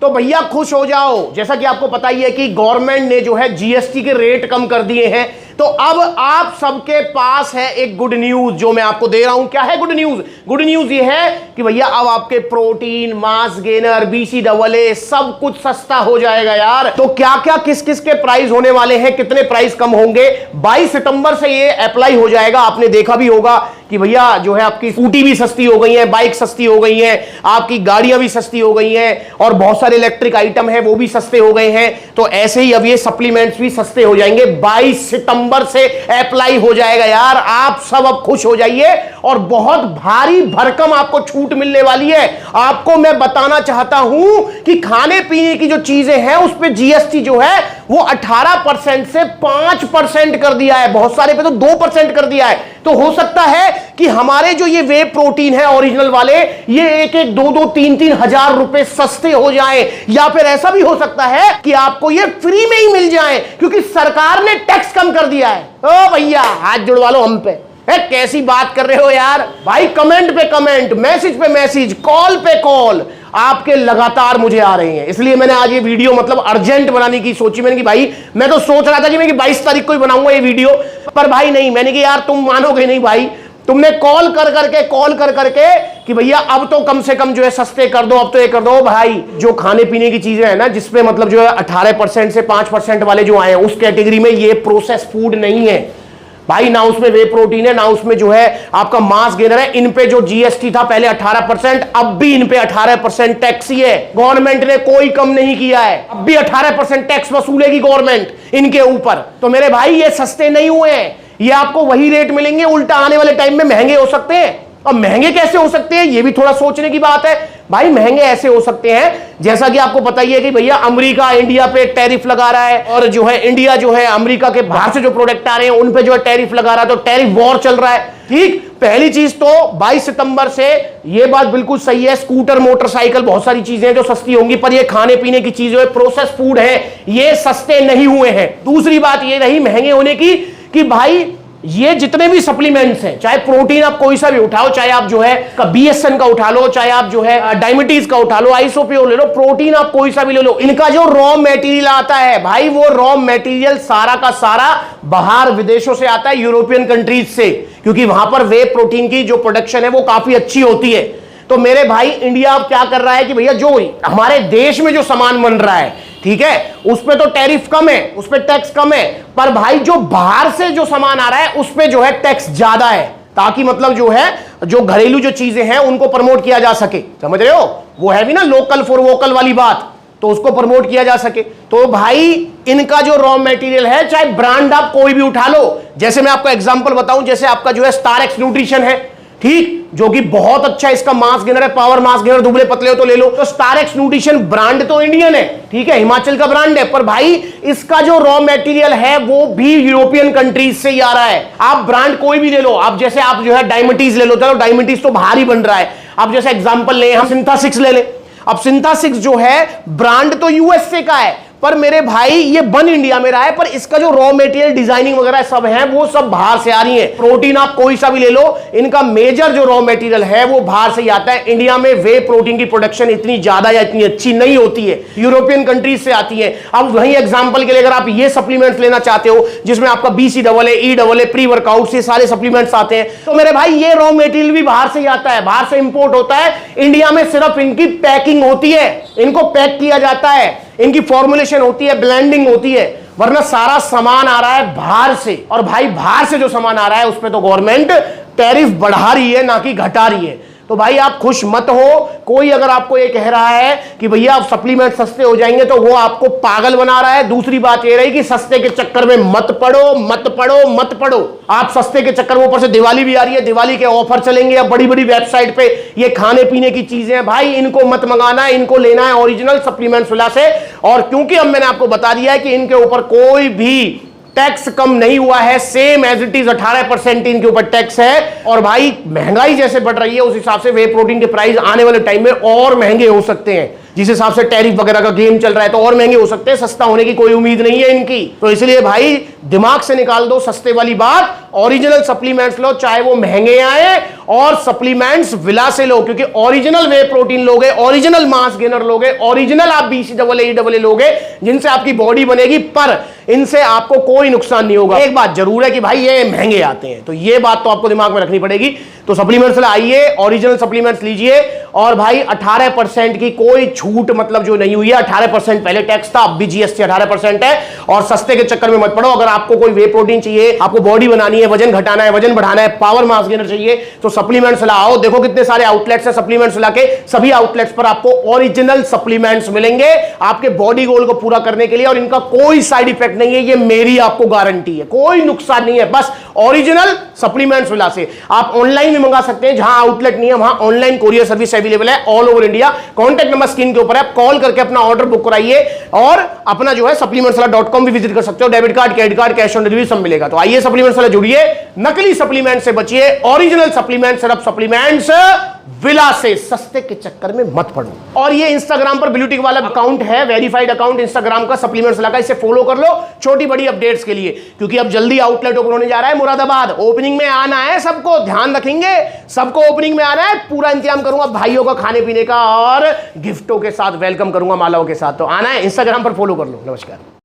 तो भैया खुश हो जाओ, जैसा कि आपको पता ही है कि गवर्नमेंट ने जो है जीएसटी के रेट कम कर दिए हैं। तो अब आप सबके पास है एक गुड न्यूज जो मैं आपको दे रहा हूं। क्या है गुड न्यूज? गुड न्यूज ये है कि भैया अब आपके प्रोटीन, मास गेनर, BCAA सब कुछ सस्ता हो जाएगा यार। तो क्या क्या किस किस के प्राइस होने वाले हैं, कितने प्राइस कम होंगे, 22 सितंबर से ये अप्लाई हो जाएगा। आपने देखा भी होगा कि भैया जो है आपकी स्कूटी भी सस्ती हो गई है, बाइक सस्ती हो गई है, आपकी गाड़ियां भी सस्ती हो गई हैं, और बहुत सारे इलेक्ट्रिक आइटम है वो भी सस्ते हो गए हैं। तो ऐसे ही अब ये सप्लीमेंट्स भी सस्ते हो जाएंगे, 22 सितंबर से अप्लाई हो जाएगा यार। आप सब अब खुश हो जाइए, और बहुत भारी भरकम आपको छूट मिलने वाली है। आपको मैं बताना चाहता हूं कि खाने पीने की जो चीजें हैं उस पे जीएसटी जो है वो 18% से 5% कर दिया है, बहुत सारे पे तो 2% कर दिया है। तो हो सकता है कि हमारे जो ये वे प्रोटीन है ओरिजिनल वाले, ये एक एक 2-2, 3-3 हजार रुपए सस्ते हो जाए, या फिर ऐसा भी हो सकता है कि आपको ये फ्री में ही मिल जाए, क्योंकि सरकार ने टैक्स कम कर दिया है। ओ भैया हाथ जुड़वा लो हम पे। कैसी बात कर रहे हो यार भाई? कमेंट पे कमेंट, मैसेज पे मैसेज, कॉल पे कॉल आपके लगातार मुझे आ रहे हैं। इसलिए मैंने आज ये वीडियो मतलब अर्जेंट बनाने की सोची। मैंने कि भाई मैं तो सोच रहा था कि मैं 22 तारीख को ही बनाऊंगा ये वीडियो, पर भाई नहीं, मैंने कि यार तुम मानोगे नहीं भाई, तुमने कॉल कर करके कि भैया अब तो कम से कम जो है सस्ते कर दो, अब तो ये कर दो भाई। जो खाने पीने की चीजें है ना, जिसपे मतलब जो है 18% से 5% वाले जो आए हैं उस कैटेगरी में ये प्रोसेस फूड नहीं है भाई, ना उसमें वे प्रोटीन है, ना उसमें जो है आपका मास गेनर है। इन पे जो जीएसटी था पहले 18%, अब भी इन पे 18% टैक्स ही है। गवर्नमेंट ने कोई कम नहीं किया है, अब भी 18% टैक्स वसूलेगी गवर्नमेंट इनके ऊपर। तो मेरे भाई ये सस्ते नहीं हुए हैं, ये आपको वही रेट मिलेंगे, उल्टा आने वाले टाइम में महंगे हो सकते हैं। अब महंगे कैसे हो सकते हैं, ये भी थोड़ा सोचने की बात है भाई। महंगे ऐसे हो सकते हैं जैसा कि आपको पता ही है कि भैया अमेरिका इंडिया पे टैरिफ लगा रहा है, और जो है इंडिया जो है अमेरिका के बाहर से जो प्रोडक्ट आ रहे हैं उन पे जो है टैरिफ लगा रहा है। तो टैरिफ वॉर चल रहा है। ठीक, पहली चीज तो 22 सितंबर से ये बात बिल्कुल सही है, स्कूटर, मोटरसाइकिल, बहुत सारी चीजें जो सस्ती होंगी, पर ये खाने पीने की चीजें, प्रोसेस फूड है, ये सस्ते नहीं हुए हैं। दूसरी बात ये रही महंगे होने की कि भाई ये जितने भी सप्लीमेंट्स हैं, चाहे प्रोटीन आप कोई सा भी उठाओ, चाहे आप जो है BSN का उठा लो, चाहे आप जो है डायबिटीज का उठा लो, आइसोप्योर ले लो, प्रोटीन आप कोई सा भी ले लो, इनका जो रॉ मटेरियल आता है भाई, वो रॉ मटेरियल सारा का सारा बाहर विदेशों से आता है, यूरोपियन कंट्रीज से, क्योंकि वहां पर वे प्रोटीन की जो प्रोडक्शन है वो काफी अच्छी होती है। तो मेरे भाई इंडिया अब क्या कर रहा है कि भैया जो हमारे देश में जो सामान बन रहा है, ठीक है, उस पे तो टैरिफ कम है, उस पे टैक्स कम है, पर भाई जो बाहर से जो सामान आ रहा है उस पे जो है टैक्स ज्यादा है, ताकि मतलब जो है जो घरेलू जो चीजें हैं उनको प्रमोट किया जा सके। समझ रहे हो? वो है भी ना लोकल फॉर वोकल वाली बात, तो उसको प्रमोट किया जा सके। तो भाई इनका जो रॉ मटेरियल है, चाहे ब्रांड आप कोई भी उठा लो, जैसे मैं आपको एग्जांपल बताऊं, जैसे आपका जो है स्टार एक्स न्यूट्रिशन है, ठीक, जो कि बहुत अच्छा इसका मास गेनर है, पावर मास गेनर, दुबले पतले हो तो ले लो। तो स्टार एक्स न्यूट्रिशन ब्रांड तो इंडियन है, ठीक है, हिमाचल का ब्रांड है, पर भाई इसका जो रॉ मटेरियल है वो भी यूरोपियन कंट्रीज से ही आ रहा है। आप ब्रांड कोई भी ले लो, आप जैसे आप जो है डायबिटीज ले लो, चलो डायबिटीज तो बाहर ही बन रहा है। आप जैसे एग्जांपल ले, हम सिंथेसिक्स ले ले। अब सिंथेसिक्स जो है ब्रांड तो यूएसए का है, पर मेरे भाई ये बन इंडिया में रहा है, पर इसका जो रॉ मटेरियल, डिजाइनिंग वगैरह सब है वो सब बाहर से आ रही है। प्रोटीन आप कोई सा भी ले लो, इनका मेजर जो रॉ मटेरियल है वो बाहर से ही आता है। इंडिया में वे प्रोटीन की प्रोडक्शन इतनी ज्यादा या इतनी अच्छी नहीं होती है, यूरोपियन कंट्रीज से आती है। अब वहीं एग्जांपल के लिए अगर आप ये सप्लीमेंट्स लेना चाहते हो जिसमें आपका BCAA, EAA, प्री वर्कआउट से सारे सप्लीमेंट्स आते हैं, तो मेरे भाई ये रॉ मटेरियल भी बाहर से ही आता है, बाहर से इंपोर्ट होता है। इंडिया में सिर्फ इनकी पैकिंग होती है, इनको पैक किया जाता है, इनकी फॉर्मुलेशन होती है, ब्लेंडिंग होती है, वरना सारा सामान आ रहा है बाहर से। और भाई बाहर से जो सामान आ रहा है उसमें तो गवर्नमेंट टैरिफ बढ़ा रही है, ना कि घटा रही है। तो भाई आप खुश मत हो। कोई अगर आपको ये कह रहा है कि भैया आप सप्लीमेंट सस्ते हो जाएंगे, तो वो आपको पागल बना रहा है। दूसरी बात ये रही कि सस्ते के चक्कर में मत पड़ो, मत पड़ो, मत पड़ो। आप सस्ते के चक्कर में, ऊपर से दिवाली भी आ रही है, दिवाली के ऑफर चलेंगे अब बड़ी बड़ी वेबसाइट पे, ये खाने पीने की चीजें हैं भाई, इनको मत मंगाना है, इनको लेना है ओरिजिनल सप्लीमेंट्स वाला से। और क्योंकि अब मैंने आपको बता दिया है कि इनके ऊपर कोई भी टैक्स कम नहीं हुआ है, सेम एज इट इज 18% इनके ऊपर टैक्स है। और भाई महंगाई जैसे बढ़ रही है उस हिसाब से वे प्रोटीन के प्राइस आने वाले टाइम में और महंगे हो सकते हैं। जिस हिसाब से टैरिफ वगैरह का गेम चल रहा है तो और महंगे हो सकते हैं, सस्ता होने की कोई उम्मीद नहीं है इनकी। तो इसलिए भाई दिमाग से निकाल दो सस्ते वाली बात ओरिजिनल सप्लीमेंट्स लो, चाहे वो महंगे आए, और सप्लीमेंट्स विला से लो, क्योंकि ओरिजिनल वे प्रोटीन लोगे, ओरिजिनल मास गेनर लोगे, ओरिजिनल आप BCAA लोगे, जिनसे आपकी बॉडी बनेगी, पर इनसे आपको कोई नुकसान नहीं होगा। एक बात जरूर है कि भाई ये महंगे आते हैं, तो ये बात तो आपको दिमाग में रखनी पड़ेगी। तो सप्लीमेंट्स आइए, ओरिजिनल सप्लीमेंट्स लीजिए, और भाई 18% की कोई छूट मतलब जो नहीं हुई है। 18% पहले टैक्स था, अब भी GST 18% है, और सस्ते के चक्कर में मत पड़ो। अगर आपको कोई वे प्रोटीन चाहिए, आपको बॉडी बनानी है, वजन घटाना है, वजन बढ़ाना है, पावर मास गेनर चाहिए, तो सप्लीमेंट्स लाओ। देखो कितने सारे आउटलेट्स है सप्लीमेंट्स ला के, सभी आउटलेट्स पर आपको ओरिजिनल सप्लीमेंट्स मिलेंगे आपके बॉडी गोल को पूरा करने के लिए, और इनका कोई साइड इफेक्ट नहीं है, ये मेरी आपको गारंटी है, कोई नुकसान नहीं है। बस ओरिजिनल सप्लीमेंट्स विला से आप ऑनलाइन भी मंगा सकते हैं, जहां आउटलेट नहीं है वहां ऑनलाइन कोरियर सर्विस अवेलेबल है all over India. Contact number screen के ऊपर है, कॉल करके अपना ऑर्डर बुक कराइए, और अपना जो है supplementswala.com भी विजिट कर सकते हो। Debit card, credit card, cash on delivery सब मिलेगा। तो आइए सप्लीमेंट्स वाला जुड़िए, नकली सप्लीमेंट से बचिए, ओरिजिनल सप्लीमेंट, सिर्फ सप्लीमेंट्स विला से। सस्ते के चक्कर में मत पड़ो। और ये इंस्टाग्राम पर ब्लूटिक वाला अकाउंट है, वेरीफाइड अकाउंट इंस्टाग्राम का, सप्लीमेंट्स वाला का, इसे फॉलो कर लो छोटी बड़ी अपडेट्स के लिए, क्योंकि अब जल्दी आउटलेट ओपन होने जा रहा है मुरादाबाद। ओपनिंग में आना है सबको, ध्यान रखेंगे, सबको ओपनिंग में आना है। पूरा इंतजाम करूंगा भाइयों का खाने पीने का, और गिफ्टों के साथ वेलकम करूंगा, मालाओं के साथ। तो आना है, इंस्टाग्राम पर फॉलो कर लो। नमस्कार।